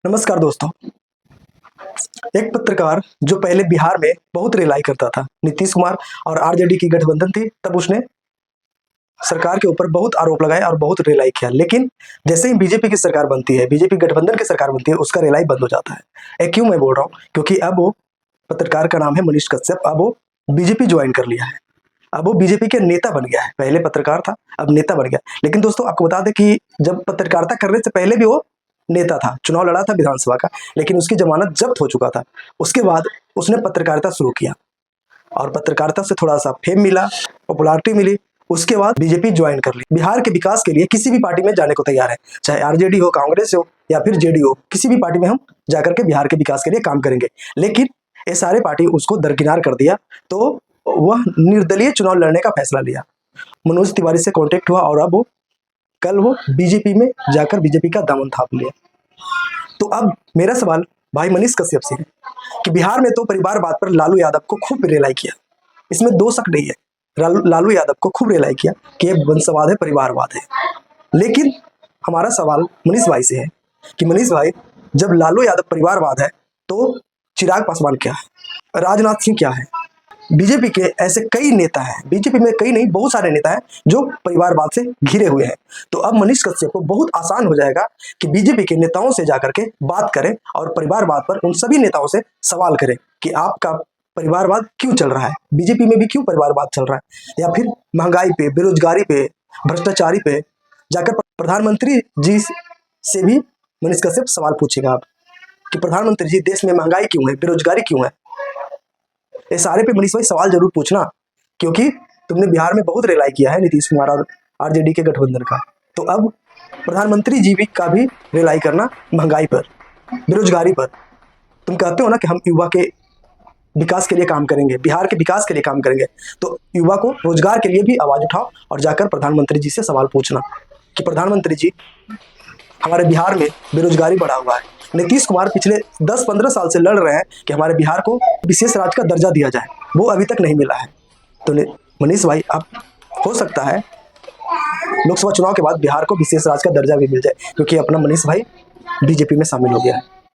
नमस्कार दोस्तों। एक पत्रकार जो पहले बिहार में बहुत रिलाई करता था, नीतीश कुमार और आरजेडी की गठबंधन थी, तब उसने सरकार के ऊपर बहुत आरोप लगाए और बहुत रिलाई किया। लेकिन जैसे ही बीजेपी की सरकार बनती है, बीजेपी गठबंधन की सरकार बनती है, उसका रिलाई बंद हो जाता है। क्यों मैं बोल रहा हूँ? क्योंकि अब वो पत्रकार का नाम है मनीष कश्यप, अब वो बीजेपी ज्वाइन कर लिया है। अब वो बीजेपी के नेता बन गया है। पहले पत्रकार था, अब नेता बन गया। लेकिन दोस्तों आपको बता दें कि जब पत्रकारिता करने से पहले भी वो नेता था, चुनाव लड़ा था विधानसभा का, लेकिन उसकी जमानत जब्त हो चुका था। उसके बाद उसने पत्रकारिता शुरू किया और पत्रकारिता से थोड़ा सा फेम मिला, पॉपुलैरिटी मिली। उसके बाद बीजेपी ज्वाइन कर ली। बिहार के विकास के लिए किसी भी पार्टी में जाने को तैयार है, चाहे आरजेडी हो, कांग्रेस हो या फिर जेडीयू हो, किसी भी पार्टी में हम जाकर के बिहार के विकास के लिए काम करेंगे। लेकिन ये सारे पार्टी उसको दरकिनार कर दिया, तो वह निर्दलीय चुनाव लड़ने का फैसला लिया। मनोज तिवारी से कांटेक्ट हुआ और अब कल वो बीजेपी में जाकर बीजेपी का दामन थाप लिया। तो अब मेरा सवाल भाई मनीष कश्यप से है कि बिहार में तो परिवारवाद पर लालू यादव को खूब रिलाई किया, इसमें दो शक नहीं है। लालू यादव को खूब रिलाई किया कि ये वंशवाद है, परिवारवाद है। लेकिन हमारा सवाल मनीष भाई से है कि मनीष भाई, जब लालू यादव परिवारवाद है तो चिराग पासवान क्या है, राजनाथ सिंह क्या है? बीजेपी के ऐसे कई नेता हैं, बीजेपी में कई नहीं बहुत सारे नेता हैं जो परिवारवाद से घिरे हुए हैं। तो अब मनीष कश्यप को बहुत आसान हो जाएगा कि बीजेपी के नेताओं से जाकर के बात करें और परिवारवाद पर उन सभी नेताओं से सवाल करें कि आपका परिवारवाद क्यों चल रहा है, बीजेपी में भी क्यों परिवारवाद चल रहा है, या फिर महंगाई पे, बेरोजगारी पे, भ्रष्टाचारी पे जाकर प्रधानमंत्री जी से भी मनीष कश्यप सवाल पूछेगा आप कि प्रधानमंत्री जी, देश में महंगाई क्यों है, बेरोजगारी क्यों है? ये सारे पे मनीष भाई सवाल जरूर पूछना, क्योंकि तुमने बिहार में बहुत रिलाई किया है नीतीश कुमार और आरजेडी के गठबंधन का। तो अब प्रधानमंत्री जी का भी रिलाई करना महंगाई पर, बेरोजगारी पर। तुम कहते हो ना कि हम युवा के विकास के लिए काम करेंगे, बिहार के विकास के लिए काम करेंगे, तो युवा को रोजगार के लिए भी आवाज उठाओ और जाकर प्रधानमंत्री जी से सवाल पूछना कि प्रधानमंत्री जी, हमारे बिहार में बेरोजगारी बढ़ा हुआ है। नीतीश कुमार पिछले 10-15 साल से लड़ रहे हैं कि हमारे बिहार को विशेष राज्य का दर्जा दिया जाए, वो अभी तक नहीं मिला है। तो मनीष भाई, आप हो सकता है लोकसभा चुनाव के बाद बिहार को विशेष राज्य का दर्जा भी मिल जाए, क्योंकि अपना मनीष भाई बीजेपी में शामिल हो गया है।